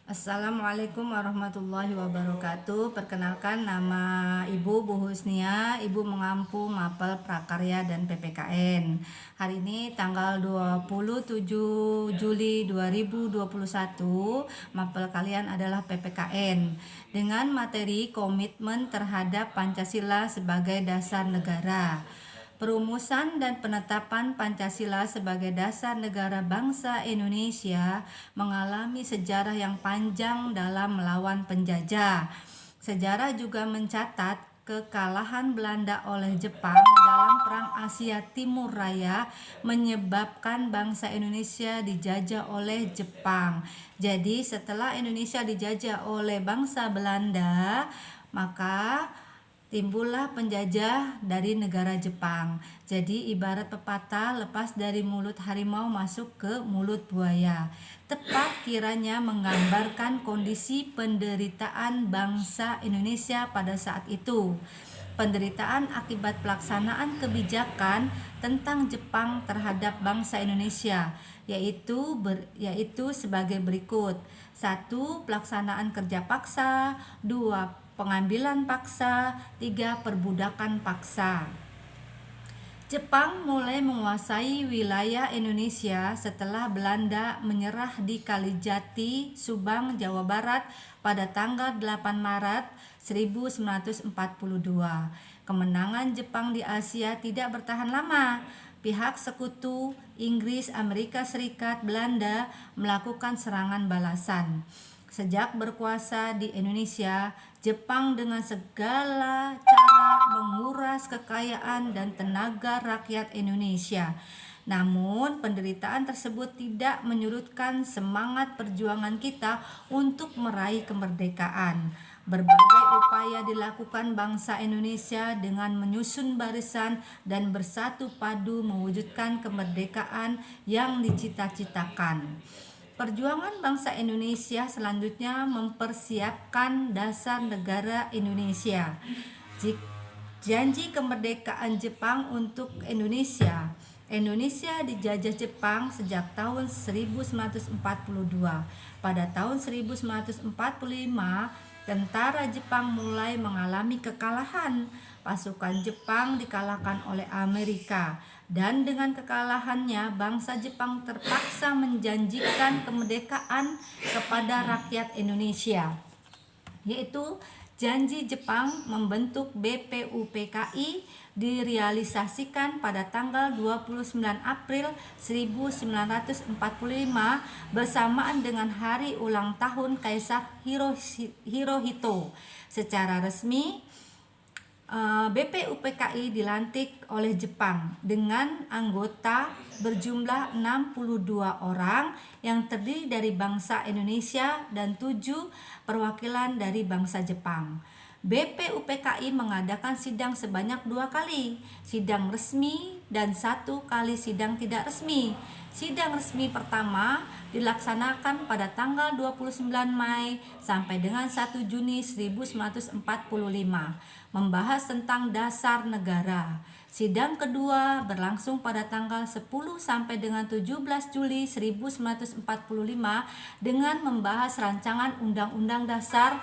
Assalamualaikum warahmatullahi wabarakatuh. Perkenalkan, nama Ibu Bu Husnia, Ibu mengampu Mapel Prakarya dan PPKN. Hari ini tanggal 27 Juli 2021, mapel kalian adalah PPKN dengan materi komitmen terhadap Pancasila sebagai dasar negara. Perumusan dan penetapan Pancasila sebagai dasar negara bangsa Indonesia mengalami sejarah yang panjang dalam melawan penjajah. Sejarah juga mencatat kekalahan Belanda oleh Jepang dalam Perang Asia Timur Raya menyebabkan bangsa Indonesia dijajah oleh Jepang. Jadi setelah Indonesia dijajah oleh bangsa Belanda, maka timbullah penjajah dari negara Jepang. Jadi ibarat pepatah, lepas dari mulut harimau masuk ke mulut buaya. Tepat kiranya menggambarkan kondisi penderitaan bangsa Indonesia pada saat itu. Penderitaan akibat pelaksanaan kebijakan tentang Jepang terhadap bangsa Indonesia, yaitu sebagai berikut. 1. Pelaksanaan kerja paksa. 2. Pengambilan paksa. 3. Perbudakan paksa. Jepang mulai menguasai wilayah Indonesia setelah Belanda menyerah di Kalijati, Subang, Jawa Barat pada tanggal 8 Maret 1942. Kemenangan Jepang di Asia tidak bertahan lama. Pihak sekutu Inggris, Amerika Serikat, Belanda melakukan serangan balasan. Sejak berkuasa di Indonesia, Jepang dengan segala cara menguras kekayaan dan tenaga rakyat Indonesia. Namun, penderitaan tersebut tidak menyurutkan semangat perjuangan kita untuk meraih kemerdekaan. Berbagai upaya dilakukan bangsa Indonesia dengan menyusun barisan dan bersatu padu mewujudkan kemerdekaan yang dicita-citakan. Perjuangan bangsa Indonesia selanjutnya mempersiapkan dasar negara Indonesia. Janji kemerdekaan Jepang untuk Indonesia. Indonesia dijajah Jepang sejak tahun 1942. Pada tahun 1945, tentara Jepang mulai mengalami kekalahan. Pasukan Jepang dikalahkan oleh Amerika, dan dengan kekalahannya bangsa Jepang terpaksa menjanjikan kemerdekaan kepada rakyat Indonesia, yaitu janji Jepang membentuk BPUPKI direalisasikan pada tanggal 29 April 1945 bersamaan dengan hari ulang tahun Kaisar Hirohito. Secara resmi, BPUPKI dilantik oleh Jepang dengan anggota berjumlah 62 orang yang terdiri dari bangsa Indonesia dan 7 perwakilan dari bangsa Jepang. BPUPKI mengadakan sidang sebanyak 2 kali, sidang resmi dan 1 kali sidang tidak resmi. Sidang resmi pertama dilaksanakan pada tanggal 29 Mei sampai dengan 1 Juni 1945, membahas tentang dasar negara. Sidang kedua berlangsung pada tanggal 10 sampai dengan 17 Juli 1945 dengan membahas rancangan undang-undang dasar.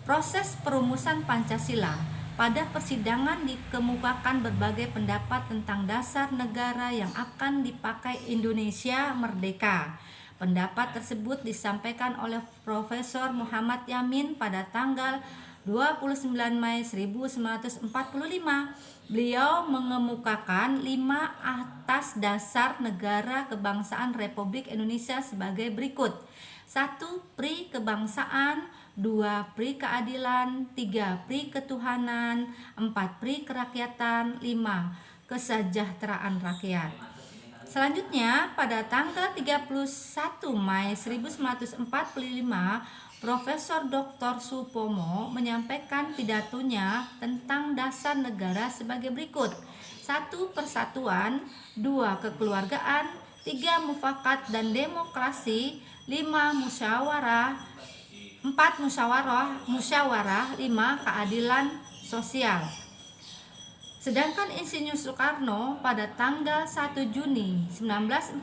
Proses perumusan Pancasila. Pada persidangan dikemukakan berbagai pendapat tentang dasar negara yang akan dipakai Indonesia merdeka. Pendapat tersebut disampaikan oleh Profesor Muhammad Yamin pada tanggal 29 Mei 1945. Beliau mengemukakan 5 atas dasar negara kebangsaan Republik Indonesia sebagai berikut. 1. Pri kebangsaan. 2. Pri keadilan. 3. Pri ketuhanan. 4. Pri kerakyatan. 5. Kesejahteraan rakyat. Selanjutnya, pada tanggal 31 Mei 1945, Profesor Dr. Supomo menyampaikan pidatonya tentang dasar negara sebagai berikut. 1. Persatuan. 2. Kekeluargaan. 3. Mufakat dan demokrasi. 5. Musyawarah. 4. Musyawarah. 5. Keadilan sosial. Sedangkan Insinyur Soekarno pada tanggal 1 Juni 1945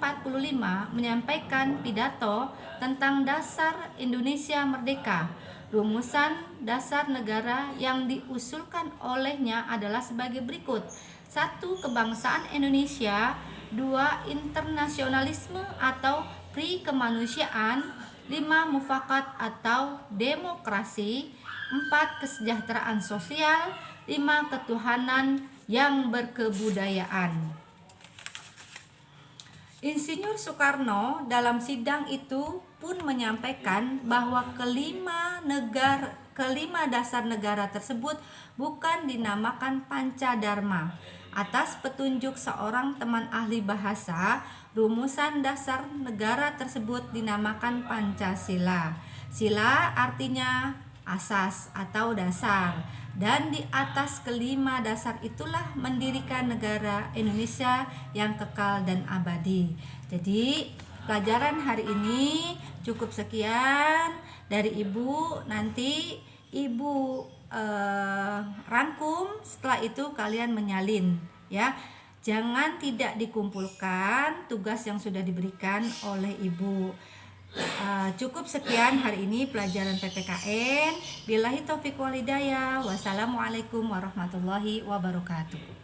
menyampaikan pidato tentang dasar Indonesia merdeka. Rumusan dasar negara yang diusulkan olehnya adalah sebagai berikut. 1. Kebangsaan Indonesia. 2. Internasionalisme atau pri-kemanusiaan. 5. Mufakat atau demokrasi. 4. Kesejahteraan sosial. 5. Ketuhanan yang berkebudayaan. Insinyur Soekarno dalam sidang itu pun menyampaikan bahwa kelima dasar negara tersebut bukan dinamakan Pancadharma. Atas petunjuk seorang teman ahli bahasa, rumusan dasar negara tersebut dinamakan Pancasila. Sila artinya asas atau dasar, dan di atas kelima dasar itulah mendirikan negara Indonesia yang kekal dan abadi. Jadi pelajaran hari ini cukup sekian dari Ibu. Nanti Ibu rangkum, setelah itu kalian menyalin ya. Jangan tidak dikumpulkan tugas yang sudah diberikan oleh Ibu. Cukup sekian hari ini pelajaran PPKN. Billahi taufiq wal hidayah. Wassalamualaikum warahmatullahi wabarakatuh.